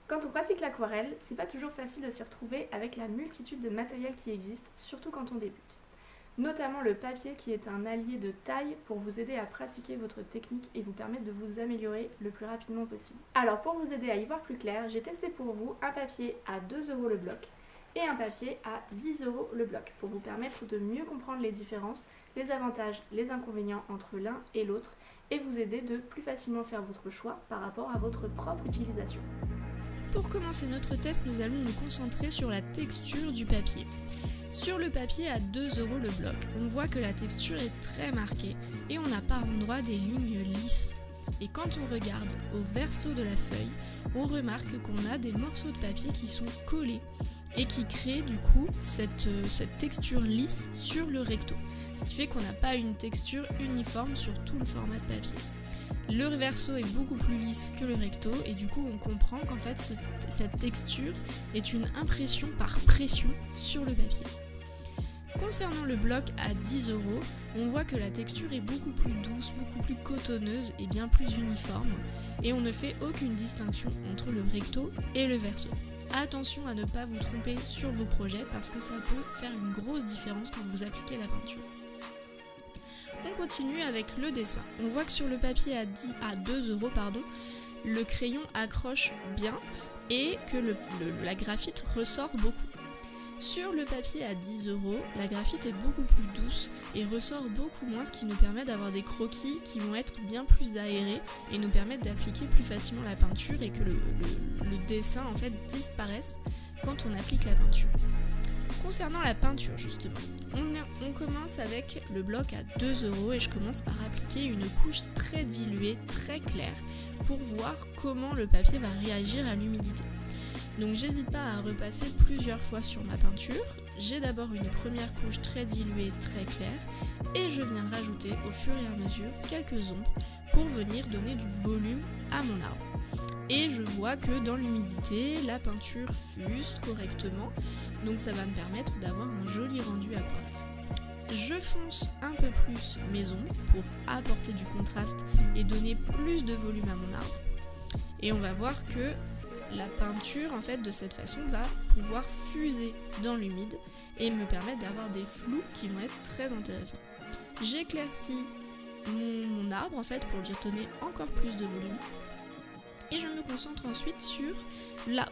Quand on pratique l'aquarelle, c'est pas toujours facile de s'y retrouver avec la multitude de matériel qui existe, surtout quand on débute. Notamment le papier qui est un allié de taille pour vous aider à pratiquer votre technique et vous permettre de vous améliorer le plus rapidement possible. Alors pour vous aider à y voir plus clair, j'ai testé pour vous un papier à 2 € le bloc et un papier à 10 € le bloc pour vous permettre de mieux comprendre les différences, les avantages, les inconvénients entre l'un et l'autre et vous aider de plus facilement faire votre choix par rapport à votre propre utilisation. Pour commencer notre test, nous allons nous concentrer sur la texture du papier. Sur le papier à 2 € le bloc, on voit que la texture est très marquée et on n'a par endroits des lignes lisses. Et quand on regarde au verso de la feuille, on remarque qu'on a des morceaux de papier qui sont collés et qui créent du coup cette texture lisse sur le recto. Ce qui fait qu'on n'a pas une texture uniforme sur tout le format de papier. Le verso est beaucoup plus lisse que le recto et du coup on comprend qu'en fait cette texture est une impression par pression sur le papier. Concernant le bloc à 10 €, on voit que la texture est beaucoup plus douce, beaucoup plus cotonneuse et bien plus uniforme et on ne fait aucune distinction entre le recto et le verso. Attention à ne pas vous tromper sur vos projets parce que ça peut faire une grosse différence quand vous appliquez la peinture. On continue avec le dessin. On voit que sur le papier à 2 €, le crayon accroche bien et que la graphite ressort beaucoup. Sur le papier à 10 €, la graphite est beaucoup plus douce et ressort beaucoup moins, ce qui nous permet d'avoir des croquis qui vont être bien plus aérés et nous permettre d'appliquer plus facilement la peinture et que le dessin en fait disparaisse quand on applique la peinture. Concernant la peinture justement, on commence avec le bloc à 2 € et je commence par appliquer une couche très diluée, très claire pour voir comment le papier va réagir à l'humidité. Donc j'hésite pas à repasser plusieurs fois sur ma peinture. J'ai d'abord une première couche très diluée, très claire et je viens rajouter au fur et à mesure quelques ombres pour venir donner du volume à mon arbre. Et je vois que dans l'humidité, la peinture fuse correctement, donc ça va me permettre d'avoir un joli rendu aquarelle. Je fonce un peu plus mes ombres pour apporter du contraste et donner plus de volume à mon arbre. Et on va voir que la peinture, en fait, de cette façon, va pouvoir fuser dans l'humide et me permettre d'avoir des flous qui vont être très intéressants. J'éclaircis mon arbre, en fait, pour lui donner encore plus de volume. Et je me concentre ensuite sur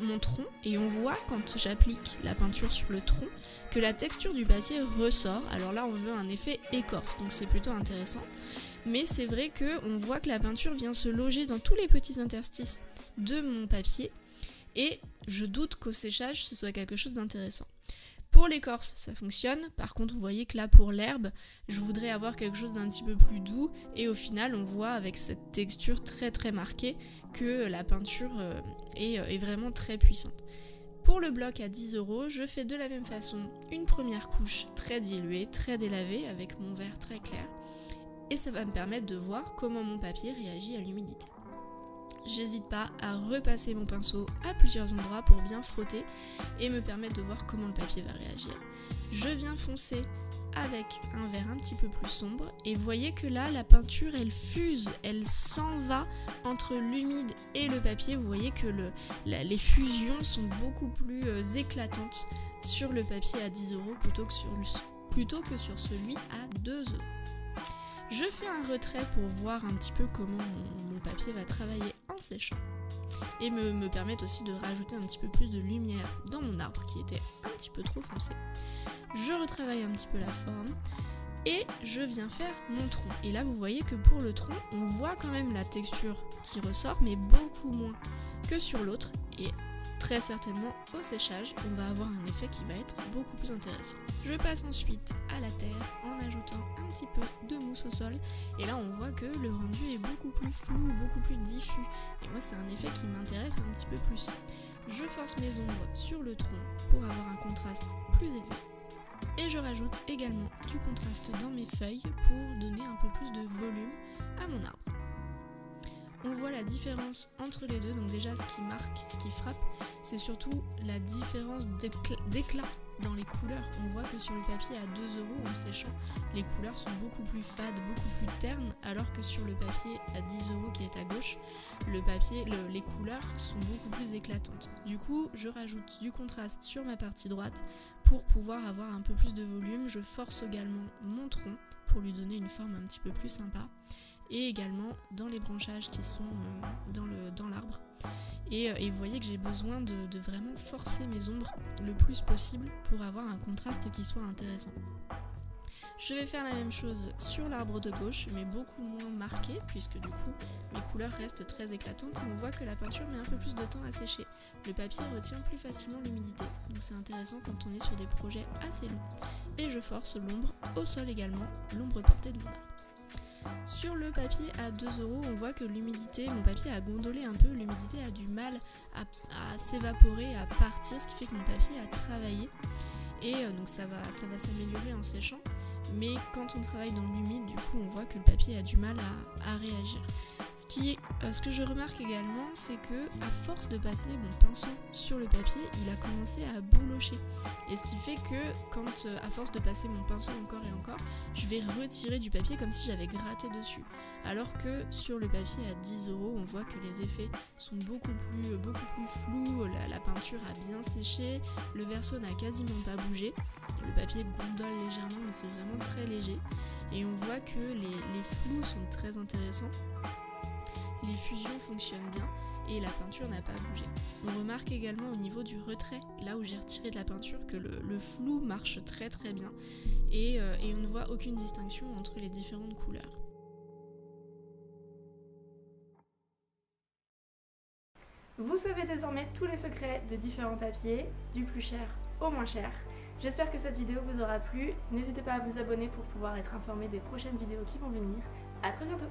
mon tronc et on voit quand j'applique la peinture sur le tronc que la texture du papier ressort. Alors là on veut un effet écorce donc c'est plutôt intéressant. Mais c'est vrai qu'on voit que la peinture vient se loger dans tous les petits interstices de mon papier et je doute qu'au séchage ce soit quelque chose d'intéressant. Pour l'écorce, ça fonctionne. Par contre, vous voyez que là, pour l'herbe, je voudrais avoir quelque chose d'un petit peu plus doux. Et au final, on voit avec cette texture très très marquée que la peinture est vraiment très puissante. Pour le bloc à 10 €, je fais de la même façon une première couche très diluée, très délavée, avec mon verre très clair. Et ça va me permettre de voir comment mon papier réagit à l'humidité. J'hésite pas à repasser mon pinceau à plusieurs endroits pour bien frotter et me permettre de voir comment le papier va réagir. Je viens foncer avec un vert un petit peu plus sombre et vous voyez que là la peinture elle fuse, elle s'en va entre l'humide et le papier. Vous voyez que les fusions sont beaucoup plus éclatantes sur le papier à 10 € plutôt que sur celui à 2 €. Je fais un retrait pour voir un petit peu comment mon papier va travailler en séchant et me permettre aussi de rajouter un petit peu plus de lumière dans mon arbre qui était un petit peu trop foncé. Je retravaille un petit peu la forme et je viens faire mon tronc. Et là vous voyez que pour le tronc, on voit quand même la texture qui ressort mais beaucoup moins que sur l'autre et très certainement au séchage, on va avoir un effet qui va être beaucoup plus intéressant. Je passe ensuite à la terre en ajoutant un petit peu de mousse au sol et là on voit que le rendu est beaucoup plus flou, beaucoup plus diffus et moi c'est un effet qui m'intéresse un petit peu plus. Je force mes ombres sur le tronc pour avoir un contraste plus élevé et je rajoute également du contraste dans mes feuilles pour donner un peu plus de volume à mon arbre. On voit la différence entre les deux, donc déjà ce qui marque, ce qui frappe, c'est surtout la différence d'éclat dans les couleurs. On voit que sur le papier à 2 € en séchant, les couleurs sont beaucoup plus fades, beaucoup plus ternes, alors que sur le papier à 10 € qui est à gauche, les couleurs sont beaucoup plus éclatantes. Du coup, je rajoute du contraste sur ma partie droite pour pouvoir avoir un peu plus de volume. Je force également mon tronc pour lui donner une forme un petit peu plus sympa, et également dans les branchages qui sont dans l'arbre. Et vous voyez que j'ai besoin de vraiment forcer mes ombres le plus possible pour avoir un contraste qui soit intéressant. Je vais faire la même chose sur l'arbre de gauche, mais beaucoup moins marqué, puisque du coup mes couleurs restent très éclatantes et on voit que la peinture met un peu plus de temps à sécher. Le papier retient plus facilement l'humidité, donc c'est intéressant quand on est sur des projets assez longs. Et je force l'ombre au sol également, l'ombre portée de mon arbre. Sur le papier à 2 €, on voit que mon papier a gondolé un peu, l'humidité a du mal à s'évaporer, à partir, ce qui fait que mon papier a travaillé. Et donc ça va s'améliorer en séchant, mais quand on travaille dans l'humide, du coup on voit que le papier a du mal à réagir. Ce que je remarque également, c'est que à force de passer mon pinceau sur le papier, il a commencé à boulocher. Et ce qui fait que à force de passer mon pinceau encore et encore, je vais retirer du papier comme si j'avais gratté dessus. Alors que sur le papier à 10 €, on voit que les effets sont beaucoup plus flous, la peinture a bien séché, le verso n'a quasiment pas bougé. Le papier gondole légèrement, mais c'est vraiment très léger. Et on voit que les flous sont très intéressants. Les fusions fonctionnent bien et la peinture n'a pas bougé. On remarque également au niveau du retrait, là où j'ai retiré de la peinture, que le flou marche très très bien et on ne voit aucune distinction entre les différentes couleurs. Vous savez désormais tous les secrets de différents papiers, du plus cher au moins cher. J'espère que cette vidéo vous aura plu. N'hésitez pas à vous abonner pour pouvoir être informé des prochaines vidéos qui vont venir. À très bientôt!